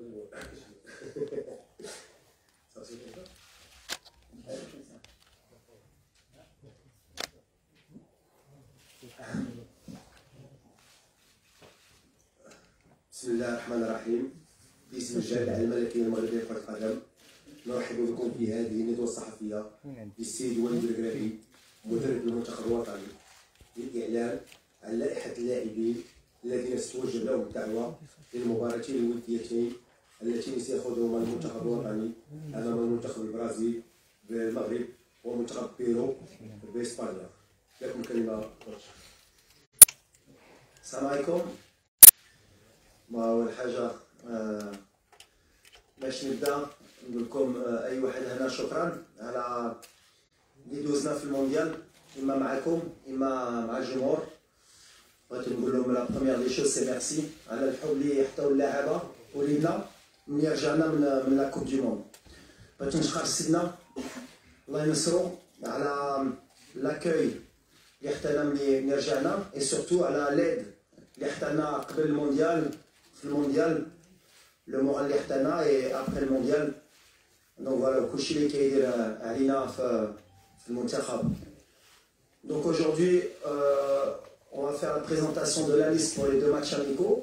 بسم الله الرحمن الرحيم. باسم الجامعة الملكية المغربية لكرة القدم نرحب بكم في هذه الندوة الصحفية للسيد وليد القرابي مدرب المنتخب الوطني للإعلان عن لائحة اللاعبين الذين ستوجب لهم الدعوة للمباراتين الوديتين اللتين سيخوضهما المنتخب الوطني أمام المنتخب البرازيل بالمغرب ومنتخب بيرو بإسبانيا. لكم كلمة. السلام عليكم. أول حاجة باش نبدا نقول لكم أي واحد هنا شكرا على اللي دوزنا في المونديال، إما معكم إما مع الجمهور. بغيت نقول لهم لا بروميير لي شوز سي ميرسي على الحب اللي حطاو اللاعبة ولينا ملي رجعنا من لا كوب دي موند. بغيت نشكر سيدنا الله ينصرو على لاكوي اللي حطانا ملي رجعنا، اي سورتو على ليد اللي حطانا قبل المونديال في المونديال، لو مورال اللي حطانا اي ابخي المونديال. دونك فوالا كلشي اللي كيدير علينا في المنتخب. Donc aujourd'hui, on va faire la présentation de la liste pour les deux matchs amicaux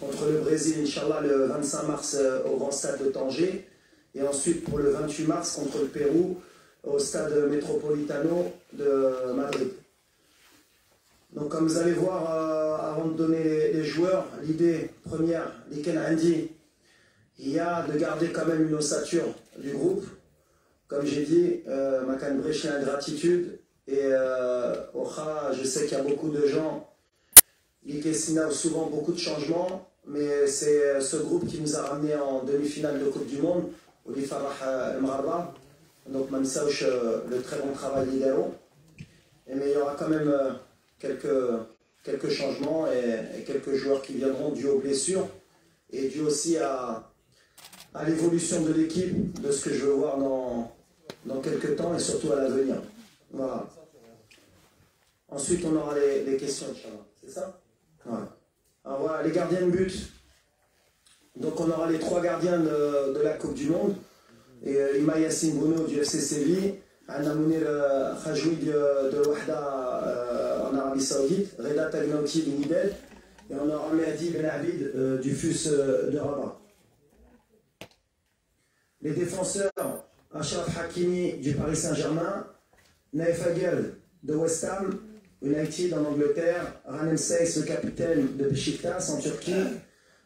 contre le Brésil, Inch'Allah, le 25 mars au Grand Stade de Tanger, et ensuite pour le 28 mars contre le Pérou au Stade Metropolitano de Madrid. Donc comme vous allez voir, avant de donner les joueurs, l'idée première, Liken Andi, il y a de garder quand même une ossature du groupe. Comme j'ai dit, Makan Brech, l'ingratitude. Et je sais qu'il y a beaucoup de gens, Likesina, souvent beaucoup de changements, mais c'est ce groupe qui nous a ramené en demi-finale de Coupe du Monde, Oli Farah El Marba. Donc Mamsaouch, le très bon travail d'Hidero. Mais il y aura quand même quelques changements et quelques joueurs qui viendront dû aux blessures et dû aussi à l'évolution de l'équipe, de ce que je veux voir dans quelques temps et surtout à l'avenir. Voilà. Ensuite, on aura les questions, Inch'Allah. C'est ça? Voilà. Alors voilà, les gardiens de but. Donc on aura les trois gardiens de la Coupe du Monde. Et Ima Yassine Bruno du FC Séville, Anna Mounir Khajoui de Wahda en Arabie Saoudite, Reda Tagnauti du Nibel, et on aura Mehdi Ben Abid du FUS de Rabat. Les défenseurs, Achraf Hakimi du Paris Saint-Germain, Naif Aguel de West Ham United en Angleterre, Ranem Seyss, le capitaine de Beşiktaş en Turquie,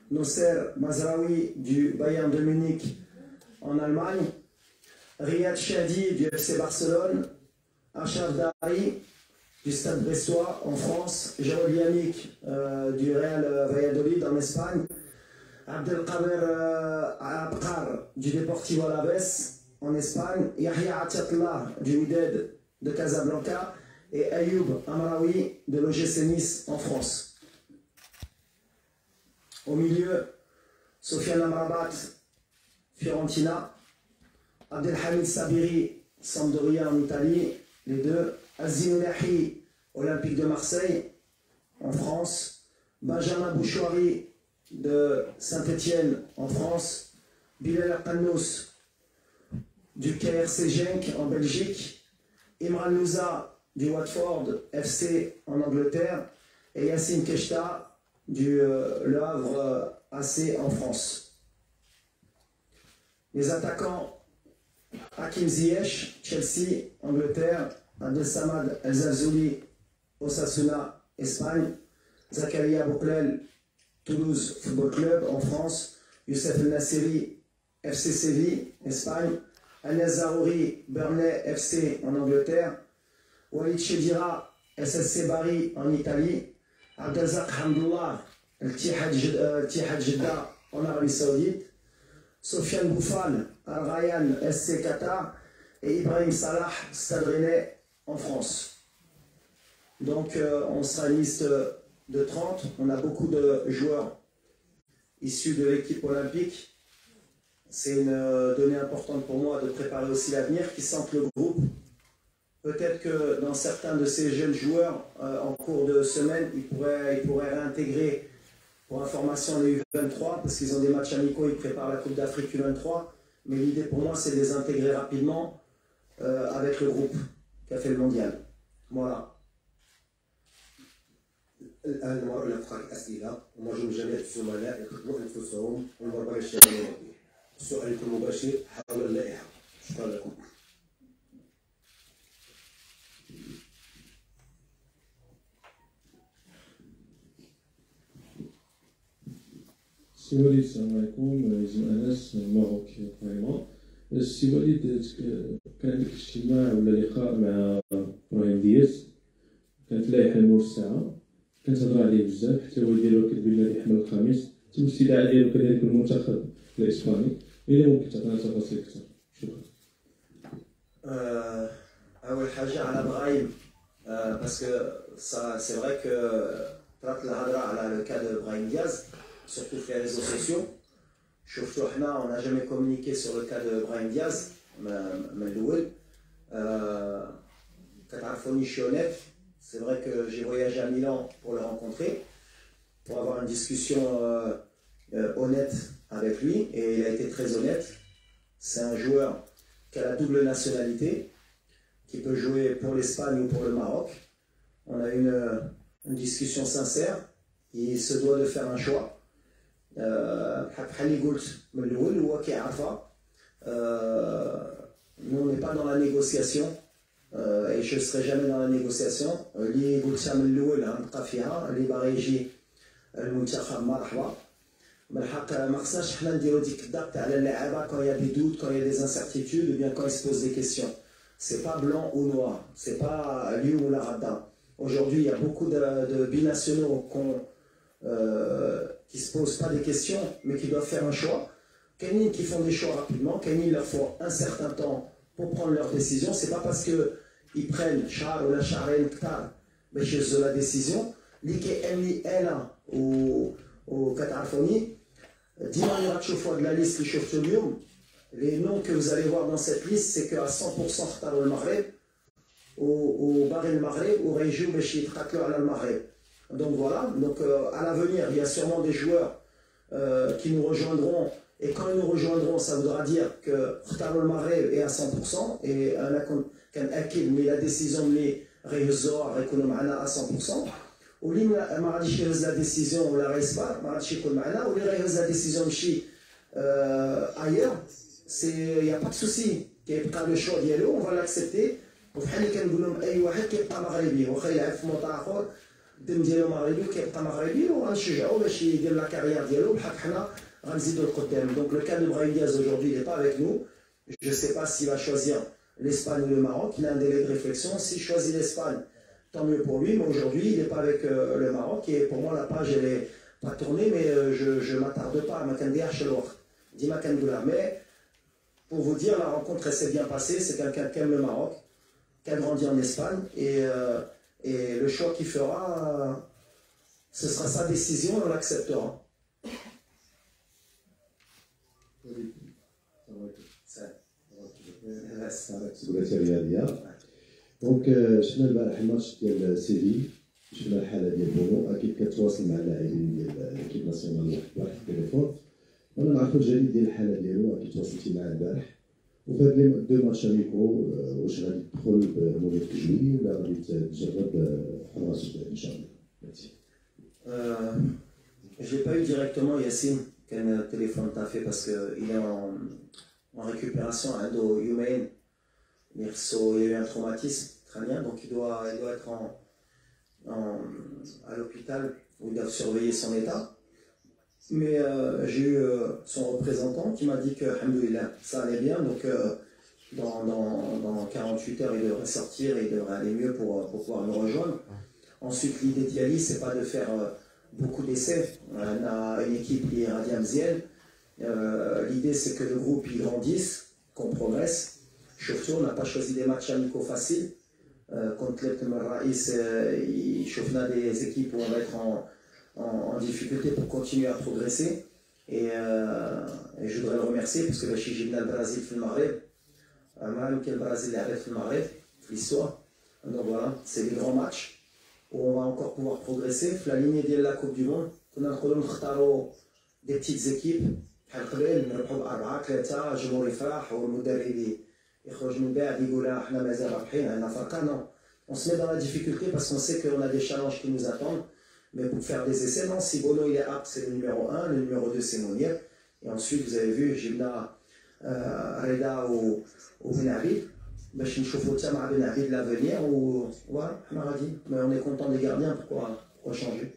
Nosser Mazraoui du Bayern de Munich en Allemagne, Riyad Shadi du FC Barcelone, Achraf Dari du Stade Brestois en France, Jérôme Yannick du Real Valladolid en Espagne, Abdelkader Abkar du Deportivo Alaves en Espagne, Yahya Atiatullah du Wydad de Casablanca et Ayoub Amraoui de l'OGC Nice en France. Au milieu, Sofiane Amrabat, Fiorentina, Abdelhamid Sabiri, Sampdoria en Italie, les deux, Azim Nahi, Olympique de Marseille en France, Benjamin Bouchouari de Saint-Étienne en France, Bilal Akannous du KRC Genk en Belgique, Imran Louza du Watford FC en Angleterre et Yassine Keshta du Le Havre AC en France. Les attaquants, Hakim Ziyech, Chelsea, Angleterre, Abdelsamad El Zalzouli, Osasuna, Espagne, Zakaria Bouklel, Toulouse Football Club en France, Youssef El Nassiri, FC Séville, Espagne, Agnès Zarouri, Burnley FC en Angleterre, Walid Chedira, SSC Bari en Italie, Abdelzak Hamdoullah, El Tihad Jeddah en Arabie Saoudite, Sofiane Bouffal, Al Rayyan SC Qatar et Ibrahim Salah, Stade Rennais en France. Donc on sera une liste de 30, on a beaucoup de joueurs issus de l'équipe olympique. C'est une donnée importante pour moi de préparer aussi l'avenir, qui sentent le groupe. Peut-être que dans certains de ces jeunes joueurs, en cours de semaine, ils pourraient réintégrer Pour information, les U23, parce qu'ils ont des matchs amicaux, ils préparent la Coupe d'Afrique U23. Mais l'idée pour moi, c'est de les intégrer rapidement avec le groupe qui a fait le mondial. Voilà. الآن نمر إلى فقرة الأسئلة ومرجو من جميع الزملاء يكتبوا أنفسهم ونضرب الشيء السؤال يكون مباشر حول اللائحة. شكرا لكم. سي وليد السلام عليكم. اسم انس ماروكي فريمون. سي وليد كان عندك اجتماع ولا لقاء مع ابراهيم دياز، كانت لائحه موسعه كنتهضر عليه بزاف، حتى هو ديالو كتبين لي يحمل الخميس، تم الاستدعاء ديالو كذلك المنتخب الاسباني. الا ممكن تعطينا تفاصيل اكثر. شكرا. اول حاجه على ابراهيم باسكو سي فري كو طرات الهضره على لو كا دو ابراهيم دياز surtout sur les réseaux sociaux. On n'a jamais communiqué sur le cas de Brahim Diaz, je suis honnête, c'est vrai que j'ai voyagé à Milan pour le rencontrer, pour avoir une discussion honnête avec lui, et il a été très honnête. C'est un joueur qui a la double nationalité, qui peut jouer pour l'Espagne ou pour le Maroc. On a eu une discussion sincère, il se doit de faire un choix. بحال اللي قلت من الاول هو كيعرفها. Nous on n'est pas dans la négociation et je serai jamais dans la négociation. اللي قلتها من الاول غنبقى فيها، اللي باغي يجي المنتخب مرحبا. بالحق ما خصناش حنا نديرو ديك الضغط على اللاعبه quand il y a des doutes, quand il y a des incertitudes ou bien quand ils se posent des questions. C'est pas blanc ou noir, c'est pas lui ou la radda. Aujourd'hui il y a beaucoup de binationaux qui ne se posent pas des questions, mais qui doivent faire un choix. Kenny qui font des choix rapidement, Kenny il leur faut un certain temps pour prendre leur décision. C'est pas parce qu'ils prennent char ou la charène ktar, mais chez eux la décision. L'Ike Emli Ela ou Katarfoni, dis-moi de la liste les noms que vous allez voir dans cette liste, c'est qu'à 100% Ktar le Maghreb, ou Baril le Maghreb, ou Rejou Beshit Khatler al Maghreb. Donc voilà, donc à l'avenir, il y a sûrement des joueurs qui nous rejoindront, et quand ils nous rejoindront, ça voudra dire que Khtar el Maghreb est à 100%, et mais la décision de Rehzor à 100%, ou li ma غاديش يهز la décision ولا غيصبر ما غاديش يكون معنا، ou li غيهز la décision مشي ailleurs, il n'y a pas de souci, كيبقى le choix ديالو on va l'accepter. وفحال اللي كنقول لهم اي واحد كيبقى مغربي واخا يلعب في موطا اخر الدم ديالو مغربي كيبقى مغربي، وغنشجعو باش يدير لا كارير ديالو بحال حنا غنزيدو لقدام. Donc le cas de Brahim Diaz aujourd'hui il n'est pas avec nous. Je ne sais pas s'il va choisir l'Espagne ou le Maroc, il a un délai de réflexion. S'il choisit l'Espagne, tant mieux pour lui, mais aujourd'hui il n'est pas avec le Maroc, et pour moi la page elle est pas tournée, mais je ne m'attarde pas à Makandéa chez l'autre. Dis Makandoula. Mais pour vous dire, la rencontre elle s'est bien passée, c'est quelqu'un qui aime le Maroc, qui a grandi en Espagne, et le choix qu'il fera, ce sera sa décision, on l'acceptera. دونك شفنا البارح الماتش ديال سيفي، شفنا الحاله ديال بونو، اكيد كتواصل مع اللاعبين ديال ليكيب ناسيونال واحد التليفون، وانا نعرفو الجديد ديال الحاله ديالو، اكيد تواصلتي معاه البارح. وفي هاد لي دو ماتش اميكو واش غادي تدخل بمولد كجوي ولا غادي تجرب حراس ان شاء الله؟ Je n'ai pas eu directement Yassine quel téléphone t'a fait parce qu'il est en récupération indo-humaine. Il y a eu un traumatisme crânien, donc il doit être à l'hôpital où ils doivent surveiller son état. Mais j'ai eu son représentant qui m'a dit que alhamdoulilah, ça allait bien, donc dans 48 heures il devrait sortir et il devrait aller mieux pour pouvoir me rejoindre. Ensuite, l'idée d'Yali, c'est pas de faire beaucoup d'essais. On a une équipe qui est radiamzienne. L'idée, c'est que le groupe il grandisse, qu'on progresse. Surtout, on n'a pas choisi des matchs amicaux faciles. Contre le Raïs, on a des équipes où on va être en difficulté pour continuer à progresser. Et je voudrais le remercier parce que là, chez Gibna, le Brésil fait le Maghreb. Même que le Brésil a fait le Maghreb, l'histoire. Donc voilà, c'est des grands matchs. où on va encore pouvoir progresser. La lignée de la Coupe du Monde, on a des petites équipes. الجمهور يفرح والمدرب يخرج من بعد يقول احنا مازال رابحين عندنا فرقه. Non, on se met dans la difficulté parce qu'on sait qu'on a des challenges qui nous attendent. Mais pour faire des essais, non, si Bono il est apte, c'est le numéro 1, le numéro 2 c'est Mounir. Et ensuite, vous avez vu, Jibna Reda ou Benabid. باش نشوفوا حتى مع بن عبيد l'avenir ou voilà, mais on est content des gardiens, pourquoi changer.